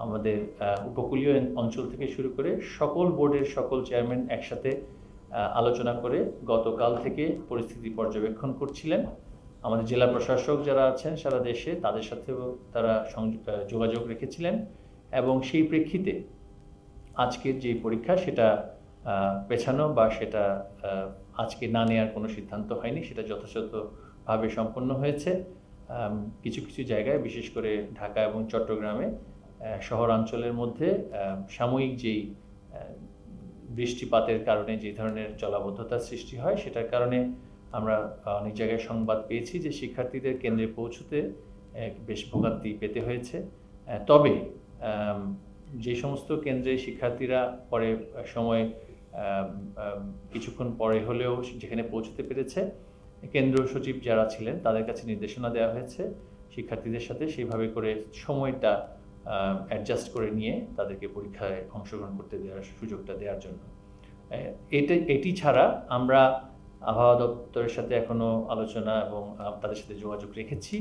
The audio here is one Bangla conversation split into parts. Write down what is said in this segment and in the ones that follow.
আমাদের উপকূলীয় অঞ্চল থেকে শুরু করে সকল বোর্ডের সকল চেয়ারম্যান একসাথে আলোচনা করে গতকাল থেকে পরিস্থিতি পর্যবেক্ষণ করছিলেন। আমাদের জেলা প্রশাসক যারা আছেন সারা দেশে তাদের সাথেও তারা যোগাযোগ রেখেছিলেন এবং সেই প্রেক্ষিতে আজকের যে পরীক্ষা সেটা পেছানো বা সেটা আজকে না নেওয়ার কোনো সিদ্ধান্ত হয়নি, সেটা যথাযথভাবে সম্পন্ন হয়েছে। কিছু কিছু জায়গায় বিশেষ করে ঢাকা এবং চট্টগ্রামে শহরাঞ্চলের মধ্যে সাময়িক যেই বৃষ্টিপাতের কারণে যে ধরনের জলাবদ্ধতার সৃষ্টি হয় সেটার কারণে আমরা অনেক জায়গায় সংবাদ পেয়েছি যে শিক্ষার্থীদের কেন্দ্রে পৌঁছতে বেশ ভোগান্তি পেতে হয়েছে। তবে যে সমস্ত কেন্দ্রে শিক্ষার্থীরা পরে সময় কিছুক্ষণ পরে হলেও যেখানে পৌঁছতে পেরেছে, কেন্দ্র সচিব যারা ছিলেন তাদের কাছে নির্দেশনা দেওয়া হয়েছে শিক্ষার্থীদের সাথে সেইভাবে করে সময়টা অ্যাডজাস্ট করে নিয়ে তাদেরকে পরীক্ষায় অংশগ্রহণ করতে দেওয়ার সুযোগটা দেওয়ার জন্য। এটি ছাড়া আমরা আবহাওয়া দপ্তরের সাথে এখনও আলোচনা এবং তাদের সাথে যোগাযোগ রেখেছি।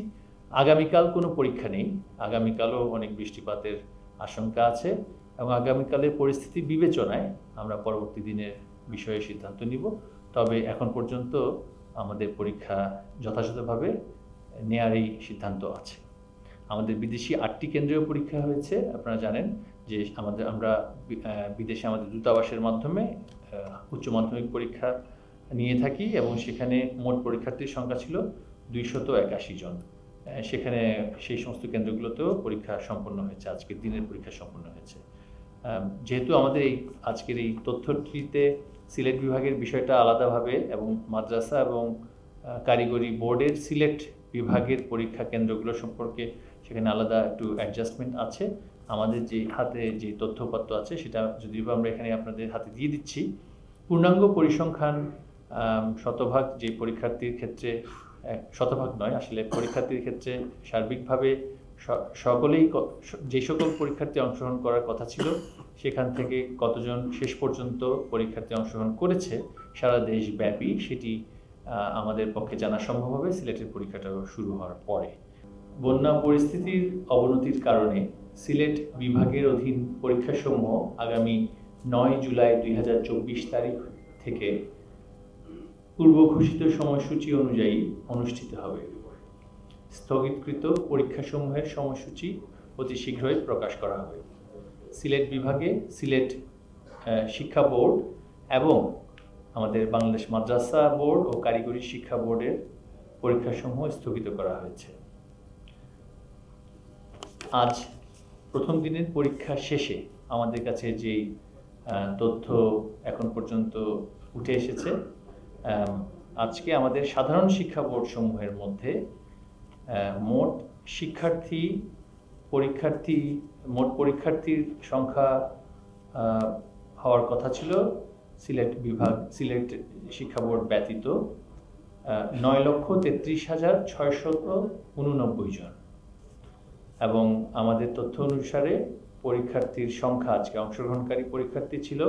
আগামীকাল কোনো পরীক্ষা নেই, আগামীকালও অনেক বৃষ্টিপাতের আশঙ্কা আছে এবং আগামীকালের পরিস্থিতি বিবেচনায় আমরা পরবর্তী দিনের বিষয়ে সিদ্ধান্ত নিব। তবে এখন পর্যন্ত আমাদের পরীক্ষা যথাযথভাবে নেয়ারই সিদ্ধান্ত আছে। আমাদের বিদেশি 8টি কেন্দ্রীয় পরীক্ষা হয়েছে। আপনারা জানেন যে আমরা বিদেশে আমাদের দূতাবাসের মাধ্যমে উচ্চ মাধ্যমিক পরীক্ষা নিয়ে থাকি এবং সেখানে মোট পরীক্ষার্থীর সংখ্যা ছিল 281 জন। সেখানে সেই সমস্ত কেন্দ্রগুলোতেও পরীক্ষা সম্পন্ন হয়েছে, আজকের দিনের পরীক্ষা সম্পন্ন হয়েছে। যেহেতু আমাদের এই আজকের এই তথ্যটিতে সিলেট বিভাগের বিষয়টা আলাদাভাবে এবং মাদ্রাসা এবং কারিগরি বোর্ডের সিলেট বিভাগের পরীক্ষা কেন্দ্রগুলো সম্পর্কে সেখানে আলাদা একটু অ্যাডজাস্টমেন্ট আছে। আমাদের যে হাতে যে তথ্যপত্র আছে সেটা যদিও আমরা এখানে আপনাদের হাতে দিয়ে দিচ্ছি। পূর্ণাঙ্গ পরিসংখ্যান শতভাগ যে পরীক্ষার্থীর ক্ষেত্রে, শতভাগ নয় আসলে পরীক্ষার্থীর ক্ষেত্রে সার্বিকভাবে সকলেই যে সকল পরীক্ষার্থী অংশগ্রহণ করার কথা ছিল সেখান থেকে কতজন শেষ পর্যন্ত পরীক্ষার্থী অংশগ্রহণ করেছে সারা দেশব্যাপী সেটি আমাদের পক্ষে জানা সম্ভব হবে সিলেটের পরীক্ষাটা শুরু হওয়ার পরে। বন্যা পরিস্থিতির অবনতির কারণে সিলেট বিভাগের অধীন পরীক্ষাসমূহ আগামী 9 জুলাই 2024 তারিখ থেকে পূর্ব ঘোষিত সময়সূচি অনুযায়ী অনুষ্ঠিত হবে। স্থগিতকৃত পরীক্ষাসমূহের সময়সূচি অতি শীঘ্রই প্রকাশ করা হবে। সিলেট বিভাগে সিলেট শিক্ষা বোর্ড এবং আমাদের বাংলাদেশ মাদ্রাসা বোর্ড ও কারিগরি শিক্ষা বোর্ডের পরীক্ষাসমূহ স্থগিত করা হয়েছে। আজ প্রথম দিনের পরীক্ষা শেষে আমাদের কাছে যেই তথ্য এখন পর্যন্ত উঠে এসেছে, আজকে আমাদের সাধারণ শিক্ষা বোর্ড সমূহের মধ্যে মোট পরীক্ষার্থীর সংখ্যা হওয়ার কথা ছিল সিলেট শিক্ষা বোর্ড ব্যতীত 9,33,689 জন এবং আমাদের তথ্য অনুসারে পরীক্ষার্থীর সংখ্যা আজকে অংশগ্রহণকারী পরীক্ষার্থী ছিল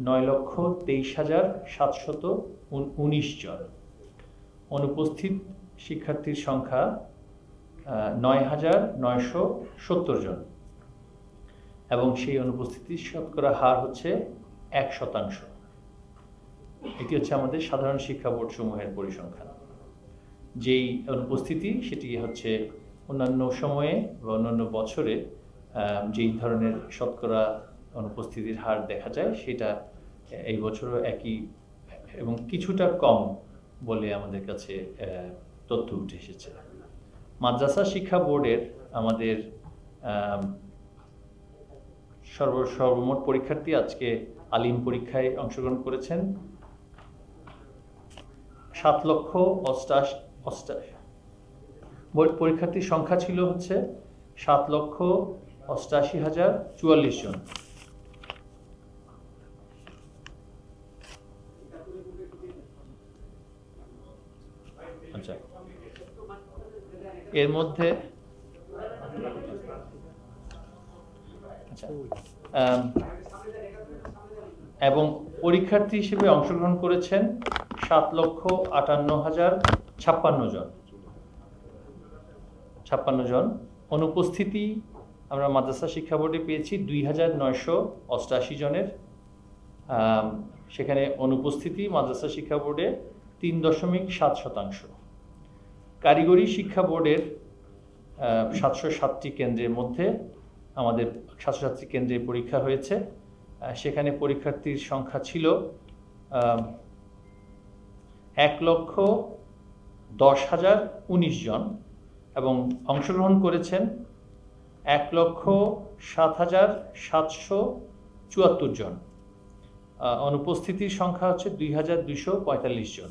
9,23,719 জন। অনুপস্থিত শিক্ষার্থীর সংখ্যা 9,970 জন এবং সেই অনুপস্থিতির শতকরা হার হচ্ছে 1%। এটি হচ্ছে আমাদের সাধারণ শিক্ষা বোর্ড সমূহের পরিসংখ্যান। যেই অনুপস্থিতি সেটি হচ্ছে অন্যান্য সময়ে বা অন্যান্য বছরে যেই ধরনের শতকরা অনুপস্থিতির হার দেখা যায় সেটা এই বছরও একই এবং কিছুটা কম বলে আমাদের কাছে তথ্য উঠে এসেছে। মাদ্রাসা শিক্ষা বোর্ডের আমাদের সর্বমোট পরীক্ষার্থী আজকে আলিম পরীক্ষায় অংশগ্রহণ করেছেন 7,88,000। বোর্ড পরীক্ষার্থীর সংখ্যা ছিল হচ্ছে 7,88,044 জন। আচ্ছা, এর মধ্যে এবং পরীক্ষার্থী হিসেবে অংশগ্রহণ করেছেন 7,58,056 জন। অনুপস্থিতি আমরা মাদ্রাসা শিক্ষা বোর্ডে পেয়েছি 2988 জনের। সেখানে অনুপস্থিতি মাদ্রাসা শিক্ষা বোর্ডে 3.7%। কারিগরি শিক্ষা বোর্ডের 707টি কেন্দ্রের মধ্যে আমাদের 707টি কেন্দ্রে পরীক্ষা হয়েছে। সেখানে পরীক্ষার্থীর সংখ্যা ছিল 1,10,019 জন এবং অংশগ্রহণ করেছেন 1,07,774 জন। অনুপস্থিতির সংখ্যা হচ্ছে 2,245 জন।